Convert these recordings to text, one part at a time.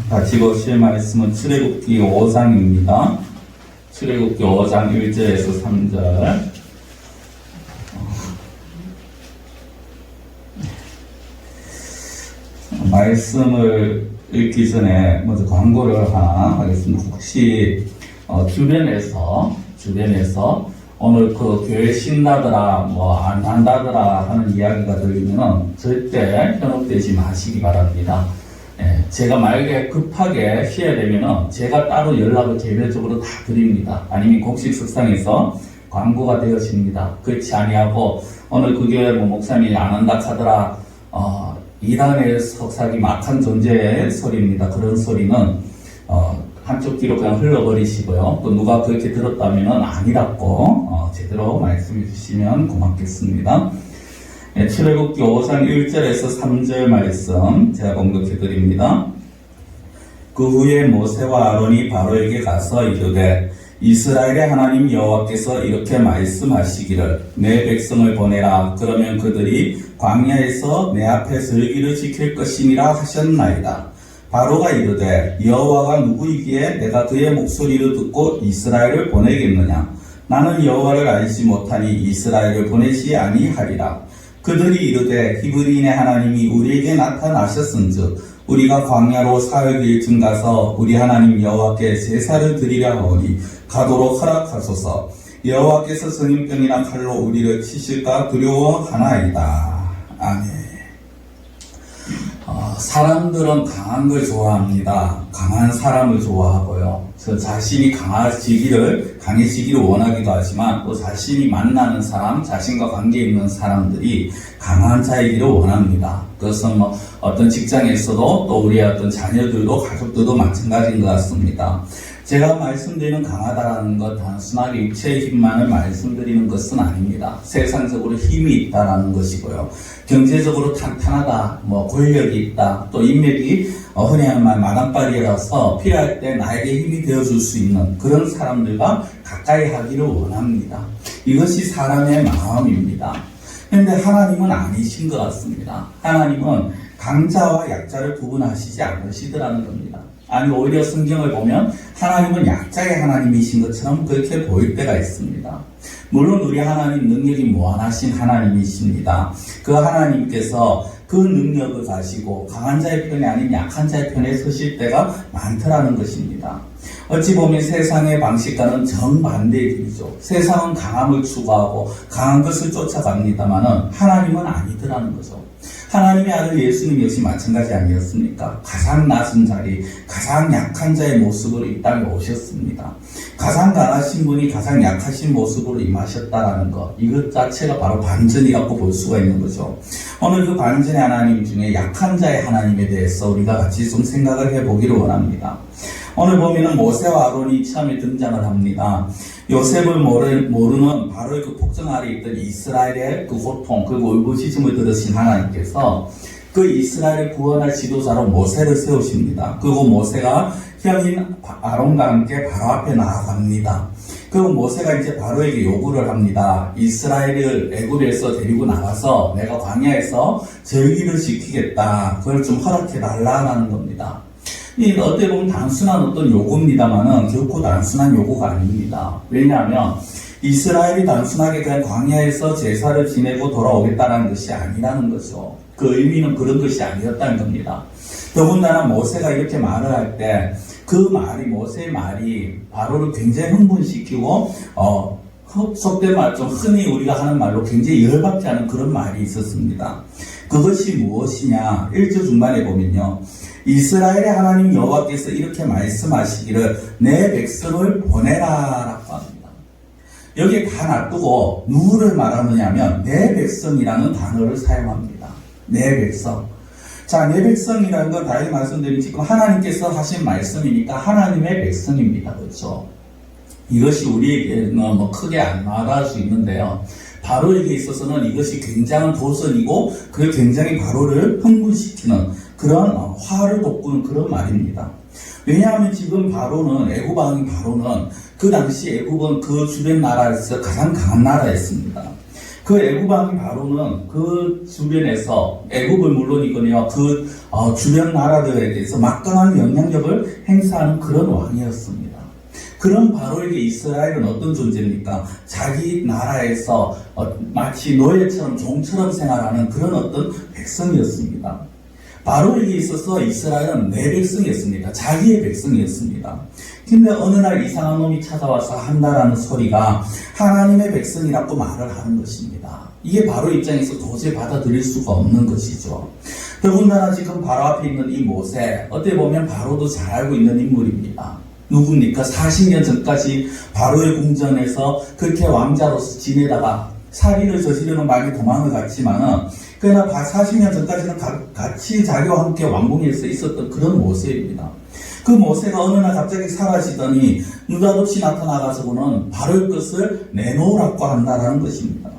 같이 보실 말씀은 출애굽기 5장입니다. 출애굽기 5장 1절에서 3절. 말씀을 읽기 전에 먼저 광고를 하나 하겠습니다. 혹시 주변에서 오늘 그 교회 신나더라 안 한다더라 하는 이야기가 들리면 절대 현혹되지 마시기 바랍니다. 제가 만약에 급하게 쉬어야 되면은 제가 따로 연락을 개별적으로 다 드립니다. 아니면 공식 석상에서 광고가 되어집니다. 그렇지 아니하고 오늘 그 교회 목사님이 안 한다 하더라 이단의 석사기 막한 존재의 소리입니다. 그런 소리는 한쪽 귀로 그냥 흘러버리시고요. 또 누가 그렇게 들었다면 아니라고 제대로 말씀해 주시면 고맙겠습니다. 출애굽기 5장 1절에서 3절 말씀 제가 공독해 드립니다. 그 후에 모세와 아론이 바로에게 가서 이르되 이스라엘의 하나님 여호와께서 이렇게 말씀하시기를 내 백성을 보내라. 그러면 그들이 광야에서 내 앞에 절기를 지킬 것이니라 하셨나이다. 바로가 이르되 여호와가 누구이기에 내가 그의 목소리를 듣고 이스라엘을 보내겠느냐. 나는 여호와를 알지 못하니 이스라엘을 보내지 아니하리라. 그들이 이르되 히브리인의 하나님이 우리에게 나타나셨은즉 우리가 광야로 사흘길쯤 가서 우리 하나님 여호와께 제사를 드리려 하오니 가도록 허락하소서. 여호와께서 전염병이나 칼로 우리를 치실까 두려워하나이다. 아멘. 사람들은 강한 걸 좋아합니다. 강한 사람을 좋아하고요. 저 자신이 강해지기를 원하기도 하지만 또 자신이 만나는 사람, 자신과 관계 있는 사람들이 강한 자이기를 원합니다. 그것은 어떤 직장에서도 또 우리의 어떤 자녀들도 가족들도 마찬가지인 것 같습니다. 제가 말씀드리는 강하다라는 것 단순하게 육체의 힘만을 말씀드리는 것은 아닙니다. 세상적으로 힘이 있다라는 것이고요. 경제적으로 탄탄하다, 권력이 있다, 또 인맥이 흔히 하는 말 마당발이라서 필요할 때 나에게 힘이 되어줄 수 있는 그런 사람들과 가까이 하기를 원합니다. 이것이 사람의 마음입니다. 그런데 하나님은 아니신 것 같습니다. 하나님은 강자와 약자를 구분하시지 않으시더라는 겁니다. 아니 오히려 성경을 보면 하나님은 약자의 하나님이신 것처럼 그렇게 보일 때가 있습니다. 물론 우리 하나님 능력이 무한하신 하나님이십니다. 그 하나님께서 그 능력을 가지고 강한 자의 편이 아닌 약한 자의 편에 서실 때가 많더라는 것입니다. 어찌 보면 세상의 방식과는 정반대의 길이죠. 세상은 강함을 추구하고 강한 것을 쫓아갑니다만 하나님은 아니더라는 거죠. 하나님의 아들 예수님 역시 마찬가지 아니었습니까? 가장 낮은 자리, 가장 약한 자의 모습으로 이 땅에 오셨습니다. 가장 강하신 분이 가장 약하신 모습으로 임하셨다라는 것, 이것 자체가 바로 반전이라고 볼 수가 있는 거죠. 오늘 그 반전의 하나님 중에 약한 자의 하나님에 대해서 우리가 같이 좀 생각을 해보기를 원합니다. 오늘 보면은 모세와 아론이 처음에 등장을 합니다. 요셉을 모르는 바로의 그 폭정 아래 있던 이스라엘의 그 고통, 그리고 울부짖음을 들으신 하나님께서 그 이스라엘을 구원할 지도자로 모세를 세우십니다. 그리고 모세가 형인 아론과 함께 바로 앞에 나아갑니다. 그리고 모세가 이제 바로에게 요구를 합니다. 이스라엘을 애굽에서 데리고 나가서 내가 광야에서 절기를 지키겠다. 그걸 좀 허락해 달라는 겁니다. 어떻게 보면 단순한 어떤 요구입니다만은 결코 단순한 요구가 아닙니다. 왜냐하면 이스라엘이 단순하게 그냥 광야에서 제사를 지내고 돌아오겠다는 것이 아니라는 거죠. 그 의미는 그런 것이 아니었다는 겁니다. 더군다나 모세가 이렇게 말을 할 때 그 말이 모세의 말이 바로를 굉장히 흥분시키고 속된 말 좀 흔히 우리가 하는 말로 굉장히 열받게 하는 그런 말이 있었습니다. 그것이 무엇이냐? 1절 중반에 보면요. 이스라엘의 하나님 여호와께서 이렇게 말씀하시기를 내 백성을 보내라 라고 합니다. 여기에 다 놔두고 누구를 말하느냐 하면 내 백성이라는 단어를 사용합니다. 내 백성. 자, 내 백성이라는 건 다시 말씀드린 지금 하나님께서 하신 말씀이니까 하나님의 백성입니다. 그렇죠? 이것이 우리에게는 크게 안 와닿을 수 있는데요. 바로에게 있어서는 이것이 굉장한 도전이고 그 굉장히 바로를 흥분시키는 그런 화를 돋구는 그런 말입니다. 왜냐하면 지금 바로는 애굽 왕인 바로는 그 당시 애굽은 그 주변 나라에서 가장 강한 나라였습니다. 그 애굽왕이 바로는 그 주변에서 애굽을 물론이거니와 그 주변 나라들에 대해서 막강한 영향력을 행사하는 그런 왕이었습니다. 그런 바로에게 이스라엘은 어떤 존재입니까? 자기 나라에서 마치 노예처럼 종처럼 생활하는 그런 어떤 백성이었습니다. 바로에게 있어서 이스라엘은 내 백성이었습니다. 자기의 백성이었습니다. 근데 어느 날 이상한 놈이 찾아와서 한다라는 소리가 하나님의 백성이라고 말을 하는 것입니다. 이게 바로 입장에서 도저히 받아들일 수가 없는 것이죠. 더군다나 지금 바로 앞에 있는 이 모세, 어떻게 보면 바로도 잘 알고 있는 인물입니다. 누굽니까? 40년 전까지 바로의 궁전에서 그렇게 왕자로서 지내다가 살인을 저지르는 말이 도망을 갔지만은 그러나 40년 전까지는 같이 자기와 함께 왕궁에서 있었던 그런 모세입니다. 그 모세가 어느 날 갑자기 사라지더니 느닷없이 나타나가지고는 바로의 것을 내놓으라고 한다라는 것입니다.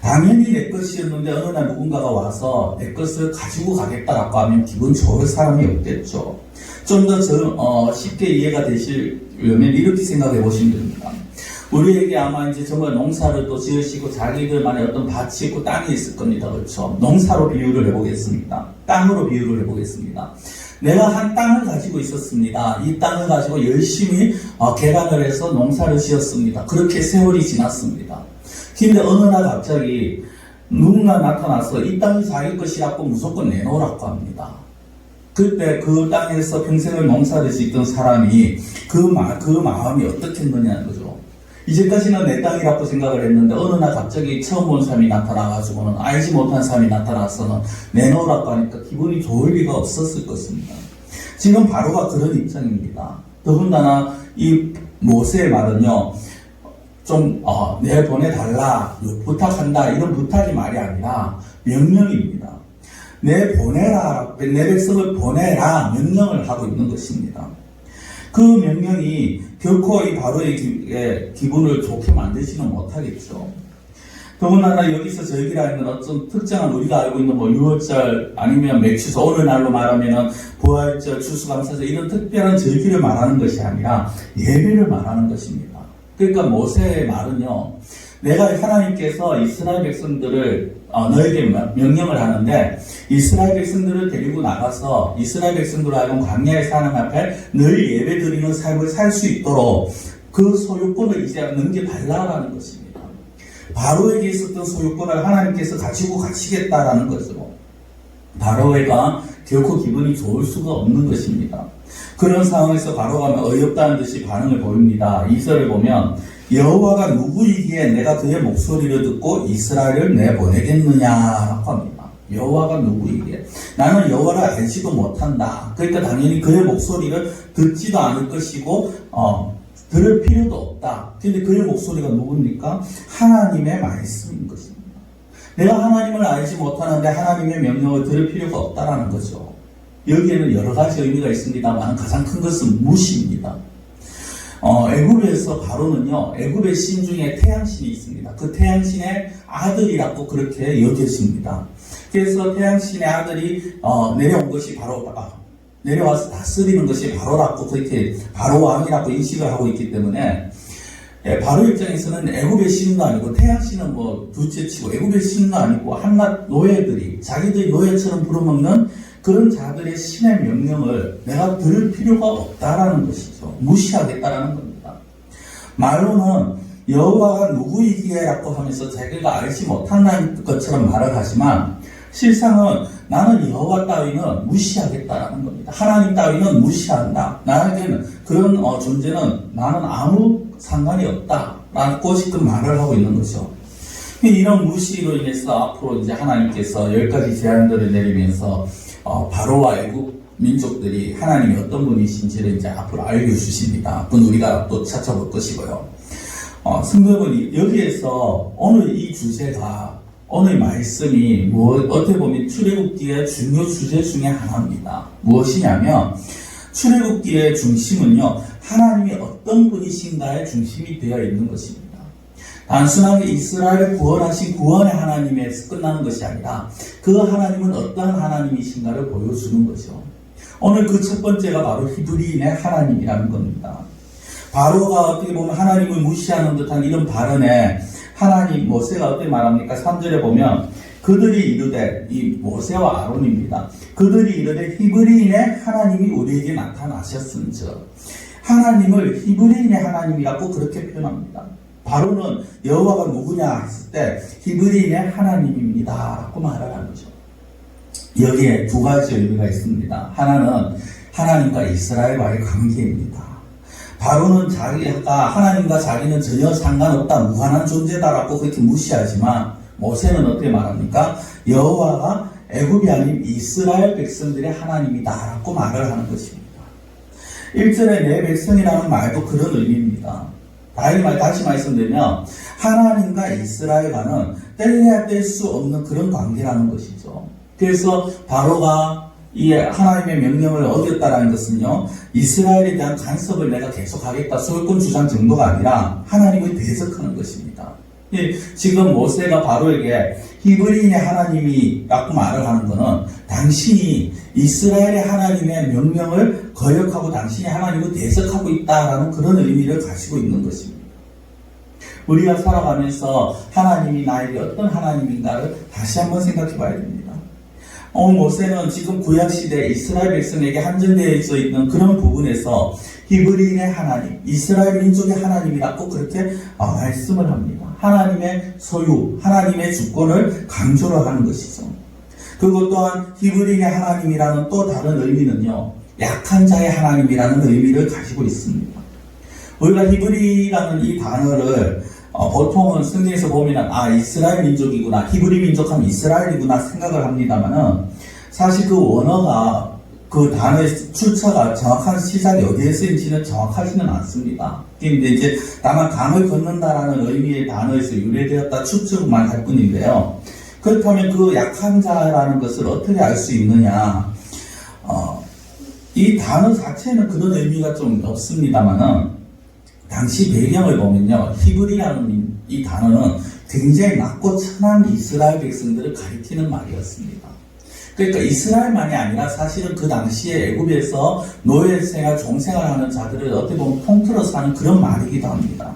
당연히 내 것이었는데 어느 날 누군가가 와서 내 것을 가지고 가겠다라고 하면 기분 좋을 사람이 없겠죠. 좀 더 쉽게 이해가 되시려면 이렇게 생각해 보시면 됩니다. 우리에게 아마 이제 정말 농사를 또 지으시고 자기들만의 어떤 밭이 있고 땅이 있을 겁니다. 그렇죠? 농사로 비유를 해보겠습니다. 땅으로 비유를 해보겠습니다. 내가 한 땅을 가지고 있었습니다. 이 땅을 가지고 열심히 개간을 해서 농사를 지었습니다. 그렇게 세월이 지났습니다. 근데 어느 날 갑자기 누군가 나타나서 이 땅이 자기 것이라고 무조건 내놓으라고 합니다. 그때 그 땅에서 평생을 농사를 짓던 사람이 그 마음이 어떻겠느냐는 거죠. 이제까지는 내 땅이라고 생각을 했는데 어느 날 갑자기 처음 본 사람이 나타나가지고는 알지 못한 사람이 나타나서는 내놓으라고 하니까 기분이 좋을 리가 없었을 것입니다. 지금 바로가 그런 입장입니다. 더군다나 이 모세의 말은요, 내 보내달라, 부탁한다, 이런 부탁이 말이 아니라 명령입니다. 내 백성을 보내라, 명령을 하고 있는 것입니다. 그 명령이 결코 이 바로의 기분을 좋게 만들지는 못하겠죠. 더군다나 여기서 절기라는 어떤 특정한 우리가 알고 있는 유월절 아니면 맥추수 어느 날로 말하면 부활절, 추수감사절 이런 특별한 절기를 말하는 것이 아니라 예배를 말하는 것입니다. 그러니까 모세의 말은요, 내가 하나님께서 이스라엘 백성들을 너에게 명령을 하는데 이스라엘 백성들을 데리고 나가서 이스라엘 백성들을 하여금 광야에서 하나님 앞에 늘 예배 드리는 삶을 살 수 있도록 그 소유권을 이제 넘겨달라라는 것입니다. 바로에게 있었던 소유권을 하나님께서 가지고 가시겠다라는 거죠. 바로가 결코 기분이 좋을 수가 없는 것입니다. 그런 상황에서 바로가 어이없다는 듯이 반응을 보입니다. 2절을 보면 여호와가 누구이기에 내가 그의 목소리를 듣고 이스라엘을 내보내겠느냐라고 합니다. 여호와가 누구이기에 나는 여호와를 알지도 못한다. 그러니까 당연히 그의 목소리를 듣지도 않을 것이고 들을 필요도 없다. 근데 그의 목소리가 누굽니까? 하나님의 말씀인 것입니다. 내가 하나님을 알지 못하는데 하나님의 명령을 들을 필요가 없다라는 거죠. 여기에는 여러 가지 의미가 있습니다만 가장 큰 것은 무시입니다. 애굽에서 바로는요, 애굽의 신 중에 태양신이 있습니다. 그 태양신의 아들이라고 그렇게 여겨집니다. 그래서 태양신의 아들이 내려온 것이 내려와서 다스리는 것이 바로라고 그렇게 바로 왕이라고 인식을 하고 있기 때문에 바로 입장에서는 애굽의 신도 아니고 태양신은 둘째치고 애굽의 신도 아니고 한낱 노예들이 자기들이 노예처럼 부려먹는 그런 자들의 신의 명령을 내가 들을 필요가 없다라는 것이죠. 무시하겠다라는 겁니다. 말로는 여호와가 누구이기에라고 하면서 자기가 알지 못한다는 것처럼 말을 하지만 실상은 나는 여호와 따위는 무시하겠다라는 겁니다. 하나님 따위는 무시한다. 나에게는 그런 존재는 나는 아무 상관이 없다라고 지금 말을 하고 있는 거죠. 이런 무시로 인해서 앞으로 이제 하나님께서 10가지 제한들을 내리면서 바로와 애굽 민족들이 하나님이 어떤 분이신지를 이제 앞으로 알려주십니다. 그건 우리가 또 찾아볼 것이고요. 성경은 여기에서 오늘 이 주제가 오늘 말씀이 어떻게 보면 출애굽기의 중요 주제 중에 하나입니다. 무엇이냐면 출애굽기의 중심은요, 하나님이 어떤 분이신가의 중심이 되어 있는 것입니다. 단순하게 이스라엘을 구원하신 구원의 하나님에서 끝나는 것이 아니라 그 하나님은 어떠한 하나님이신가를 보여주는 거죠. 오늘 그 첫 번째가 바로 히브리인의 하나님이라는 겁니다. 바로가 어떻게 보면 하나님을 무시하는 듯한 이런 발언에 하나님 모세가 어떻게 말합니까? 3절에 보면 그들이 이르되, 이 모세와 아론입니다. 그들이 이르되 히브리인의 하나님이 우리에게 나타나셨은즉, 하나님을 히브리인의 하나님이라고 그렇게 표현합니다. 바로는 여호와가 누구냐 했을 때 히브리인의 하나님입니다 라고 말을 하는 거죠. 여기에 두 가지 의미가 있습니다. 하나는 하나님과 이스라엘과의 관계입니다. 바로는 자기가 하나님과 자기는 전혀 상관없다, 무관한 존재다라고 그렇게 무시하지만, 모세는 어떻게 말합니까? 여호와가 애굽이 아닌 이스라엘 백성들의 하나님이다라고 말을 하는 것입니다. 1절에 내 백성이라는 말도 그런 의미입니다. 다시 말씀드리면 하나님과 이스라엘과는 뗄래야 뗄 수 없는 그런 관계라는 것이죠. 그래서 바로가 이 하나님의 명령을 어겼다라는 것은요, 이스라엘에 대한 간섭을 내가 계속하겠다, 소유권 주장 정도가 아니라 하나님을 대적하는 것입니다. 지금 모세가 바로에게 히브리인의 하나님이라고 말을 하는 것은 당신이 이스라엘의 하나님의 명령을 거역하고 당신이 하나님을 대적하고 있다라는 그런 의미를 가지고 있는 것입니다. 우리가 살아가면서 하나님이 나에게 어떤 하나님인가를 다시 한번 생각해 봐야 됩니다. 모세는 지금 구약시대 이스라엘 백성에게 한정되어 있는 그런 부분에서 히브리인의 하나님, 이스라엘 민족의 하나님이라고 그렇게 말씀을 합니다. 하나님의 소유, 하나님의 주권을 강조를 하는 것이죠. 그리고 또한 히브리인의 하나님이라는 또 다른 의미는요, 약한 자의 하나님이라는 의미를 가지고 있습니다. 우리가 히브리라는 이 단어를 보통은 성경에서 보면 이스라엘 민족이구나, 히브리 민족하면 이스라엘이구나 생각을 합니다만은, 사실 그 원어가, 그 단어의 출처가 정확한 시작이 어디에 쓰인지는 정확하지는 않습니다. 근데 이제 다만 강을 걷는다라는 의미의 단어에서 유래되었다 추측만 할 뿐인데요. 그렇다면 그 약한 자라는 것을 어떻게 알 수 있느냐? 이 단어 자체는 그런 의미가 좀 없습니다만은, 당시 배경을 보면요, 히브리라는 이 단어는 굉장히 낮고 천한 이스라엘 백성들을 가리키는 말이었습니다. 그러니까 이스라엘만이 아니라 사실은 그 당시에 애굽에서 노예생활, 종생활하는 자들을 어떻게 보면 통틀어서 하는 그런 말이기도 합니다.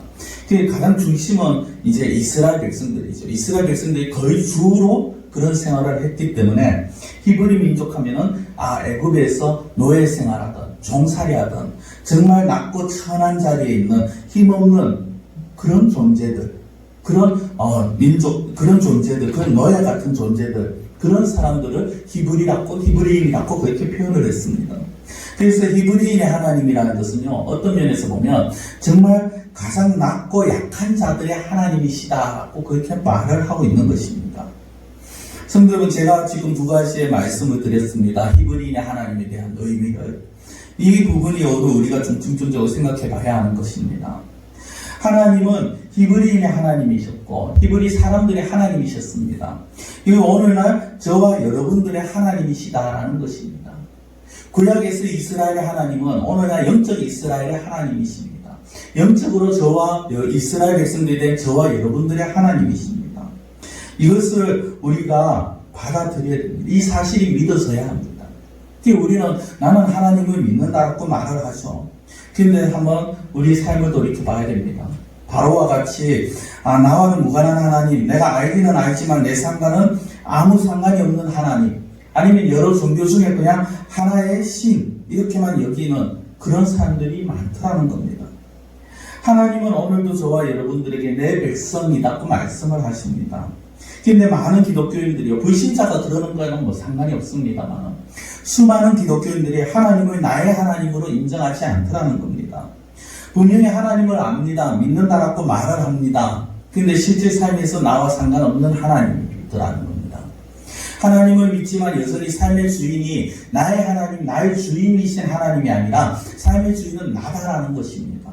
그 가장 중심은 이제 이스라엘 백성들이죠. 이스라엘 백성들이 거의 주로 그런 생활을 했기 때문에 히브리 민족 하면은 애굽에서 노예생활하던 종살이하던 정말 낮고 천한 자리에 있는 힘없는 그런 존재들, 그런 민족, 그런 존재들, 그런 노예 같은 존재들, 그런 사람들을 히브리인이라고 그렇게 표현을 했습니다. 그래서 히브리인의 하나님이라는 것은요, 어떤 면에서 보면 정말 가장 낮고 약한 자들의 하나님이시다라고 그렇게 말을 하고 있는 것입니다. 성도 여러분, 제가 지금 두 가지의 말씀을 드렸습니다. 히브리인의 하나님에 대한 의미를. 이 부분이 오늘 우리가 좀 중점적으로 생각해 봐야 하는 것입니다. 하나님은 히브리인의 하나님이셨고 히브리 사람들의 하나님이셨습니다. 이 오늘날 저와 여러분들의 하나님이시다라는 것입니다. 구약에서 이스라엘의 하나님은 오늘날 영적 이스라엘의 하나님이십니다. 영적으로 저와 이스라엘 백성들에 대한 저와 여러분들의 하나님이십니다. 이것을 우리가 받아들여야 됩니다. 이 사실이 믿어져야 합니다. 우리는 나는 하나님을 믿는다고 말을 하죠. 그런데 한번 우리 삶을 돌이켜 봐야 됩니다. 바로와 같이 나와는 무관한 하나님, 내가 알기는 알지만 내 상관은 아무 상관이 없는 하나님, 아니면 여러 종교 중에 그냥 하나의 신, 이렇게만 여기는 그런 사람들이 많더라는 겁니다. 하나님은 오늘도 저와 여러분들에게 내 백성이라고 말씀을 하십니다. 근데 많은 기독교인들이요, 불신자가 그러는 거에는 뭐 상관이 없습니다만 수많은 기독교인들이 하나님을 나의 하나님으로 인정하지 않더라는 겁니다. 분명히 하나님을 압니다. 믿는다라고 말을 합니다. 근데 실제 삶에서 나와 상관없는 하나님이더라는 겁니다. 하나님을 믿지만 여전히 삶의 주인이 나의 하나님, 나의 주인이신 하나님이 아니라 삶의 주인은 나다라는 것입니다.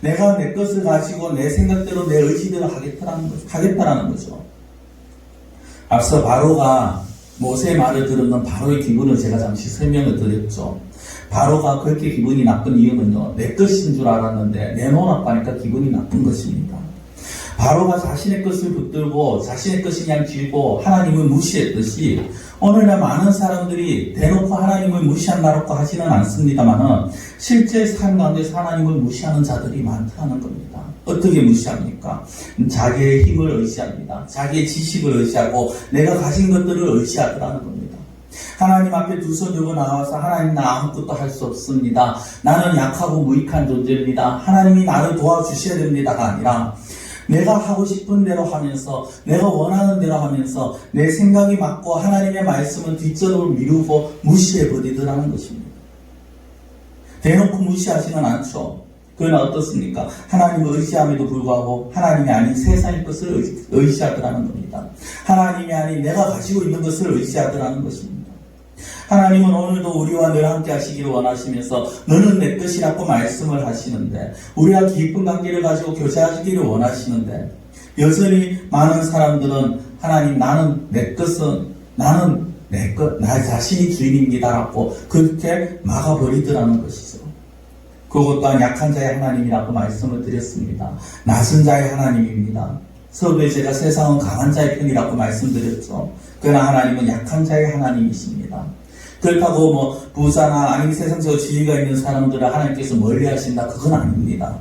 내가 내 것을 가지고 내 생각대로 내 의지대로 하겠다라는 거죠. 앞서 바로가 모세의 말을 들었는 바로의 기분을 제가 잠시 설명을 드렸죠. 바로가 그렇게 기분이 나쁜 이유는요, 내 것인 줄 알았는데 내놓으라고 하니까 기분이 나쁜 것입니다. 바로가 자신의 것을 붙들고 자신의 것이 그냥 쥐고 하나님을 무시했듯이 오늘날 많은 사람들이 대놓고 하나님을 무시한다고 하지는 않습니다만 실제 삶 가운데서 하나님을 무시하는 자들이 많다는 겁니다. 어떻게 무시합니까? 자기의 힘을 의지합니다. 자기의 지식을 의지하고 내가 가진 것들을 의지하더라는 겁니다. 하나님 앞에 두 손 들고 나와서 하나님 나 아무것도 할 수 없습니다. 나는 약하고 무익한 존재입니다. 하나님이 나를 도와주셔야 됩니다가 아니라 내가 하고 싶은 대로 하면서 내가 원하는 대로 하면서 내 생각이 맞고 하나님의 말씀은 뒷전으로 미루고 무시해버리더라는 것입니다. 대놓고 무시하지는 않죠. 그러나 어떻습니까? 하나님을 의지함에도 불구하고 하나님이 아닌 세상의 것을 의지하더라는 겁니다. 하나님이 아닌 내가 가지고 있는 것을 의지하더라는 것입니다. 하나님은 오늘도 우리와 늘 함께 하시기를 원하시면서 너는 내 것이라고 말씀을 하시는데 우리와 깊은 관계를 가지고 교제하시기를 원하시는데 여전히 많은 사람들은 하나님 나는 내 것은 나는 내 것, 나 자신이 주인입니다라고 그렇게 막아버리더라는 것이죠. 그것 또한 약한 자의 하나님이라고 말씀을 드렸습니다. 낮은 자의 하나님입니다. 서두에 제가 세상은 강한 자의 편이라고 말씀드렸죠. 그러나 하나님은 약한 자의 하나님이십니다. 그렇다고 부자나 아니면 세상적으로 지위가 있는 사람들을 하나님께서 멀리 하신다. 그건 아닙니다.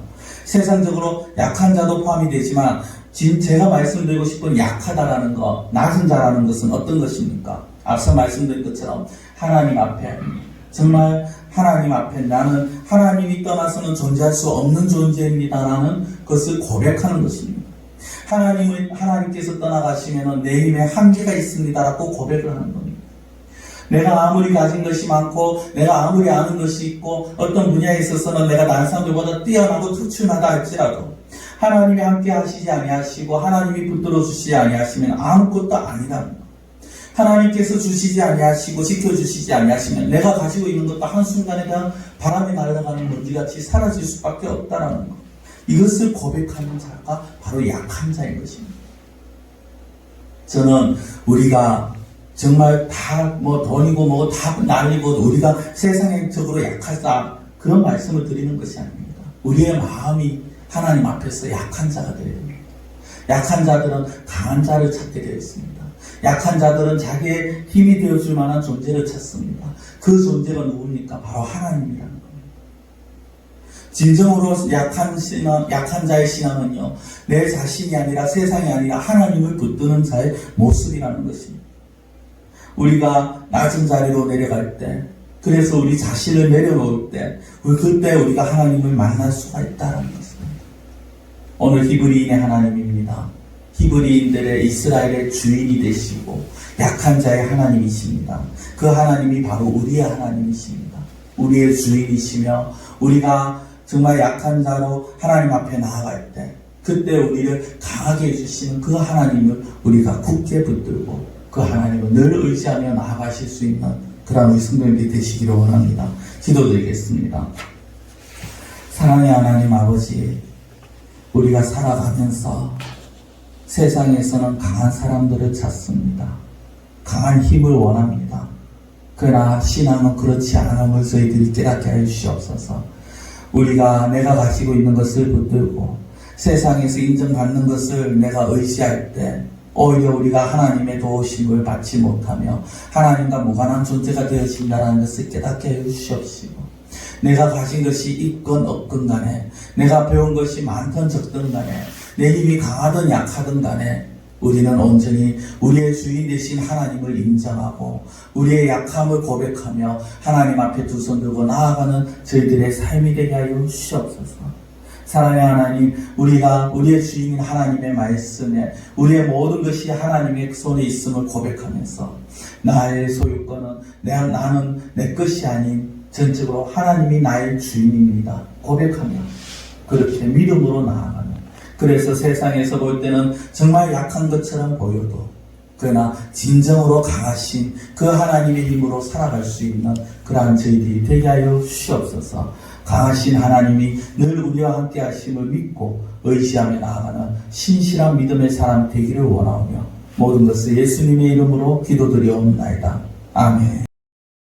세상적으로 약한 자도 포함이 되지만 지금 제가 말씀드리고 싶은 약하다라는 것, 낮은 자라는 것은 어떤 것입니까? 앞서 말씀드린 것처럼 하나님 앞에 정말 하나님 앞에 나는 하나님이 떠나서는 존재할 수 없는 존재입니다라는 것을 고백하는 것입니다. 하나님께서 떠나가시면 내 힘에 한계가 있습니다라고 고백을 하는 겁니다. 내가 아무리 가진 것이 많고 내가 아무리 아는 것이 있고 어떤 분야에 있어서는 내가 다른 사람들보다 뛰어나고 특출나다 할지라도 하나님이 함께 하시지 아니하시고 하나님이 붙들어 주시지 아니하시면 아무것도 아니라는 것. 하나님께서 주시지 아니하시고 지켜주시지 아니하시면 내가 가지고 있는 것도 한순간에 그냥 바람에 날아가는 먼지같이 사라질 수밖에 없다라는 것. 이것을 고백하는 자가 바로 약한 자인 것입니다. 저는 우리가 정말 다 돈이고 뭐고 다 날리고 우리가 세상적으로 약하다 그런 말씀을 드리는 것이 아닙니다. 우리의 마음이 하나님 앞에서 약한 자가 되어야 됩니다. 약한 자들은 강한 자를 찾게 되어 있습니다. 약한 자들은 자기의 힘이 되어줄 만한 존재를 찾습니다. 그 존재가 누굽니까? 바로 하나님이라는 겁니다. 진정으로 약한 자의 신앙은요, 내 자신이 아니라 세상이 아니라 하나님을 붙드는 자의 모습이라는 것입니다. 우리가 낮은 자리로 내려갈 때, 그래서 우리 자신을 내려놓을 때, 그때 우리가 하나님을 만날 수가 있다는 것입니다. 오늘 히브리인의 하나님입니다. 히브리인들의 이스라엘의 주인이 되시고 약한 자의 하나님이십니다. 그 하나님이 바로 우리의 하나님이십니다. 우리의 주인이시며 우리가 정말 약한 자로 하나님 앞에 나아갈 때 그때 우리를 강하게 해주시는 그 하나님을 우리가 굳게 붙들고 그 하나님을 늘 의지하며 나아가실 수 있는 그런 우리 성도님들이 되시기를 원합니다. 기도드리겠습니다. 사랑의 하나님 아버지, 우리가 살아가면서 세상에서는 강한 사람들을 찾습니다. 강한 힘을 원합니다. 그러나 신앙은 그렇지 않음을 저희들이 깨닫게 해 주시옵소서. 우리가 내가 가지고 있는 것을 붙들고 세상에서 인정받는 것을 내가 의지할 때 오히려 우리가 하나님의 도우심을 받지 못하며 하나님과 무관한 존재가 되어진다는 것을 깨닫게 해 주시옵시고 내가 가진 것이 있건 없건 간에 내가 배운 것이 많든 적든 간에 내 힘이 강하든 약하든 간에 우리는 온전히 우리의 주인 되신 하나님을 인정하고 우리의 약함을 고백하며 하나님 앞에 두 손 들고 나아가는 저희들의 삶이 되게 하여 주시옵소서. 사랑의 하나님, 우리가 우리의 주인인 하나님의 말씀에 우리의 모든 것이 하나님의 손에 있음을 고백하면서 나의 소유권은 나는 내 것이 아닌 전적으로 하나님이 나의 주인입니다. 고백하며 그렇게 믿음으로 나아가는, 그래서 세상에서 볼 때는 정말 약한 것처럼 보여도 그러나 진정으로 강하신 그 하나님의 힘으로 살아갈 수 있는 그러한 저희들이 되게 하여 주시옵소서. 강하신 하나님이 늘 우리와 함께 하심을 믿고 의지하며 나아가는 신실한 믿음의 사람 되기를 원하오며 모든 것을 예수님의 이름으로 기도드리옵나이다. 아멘.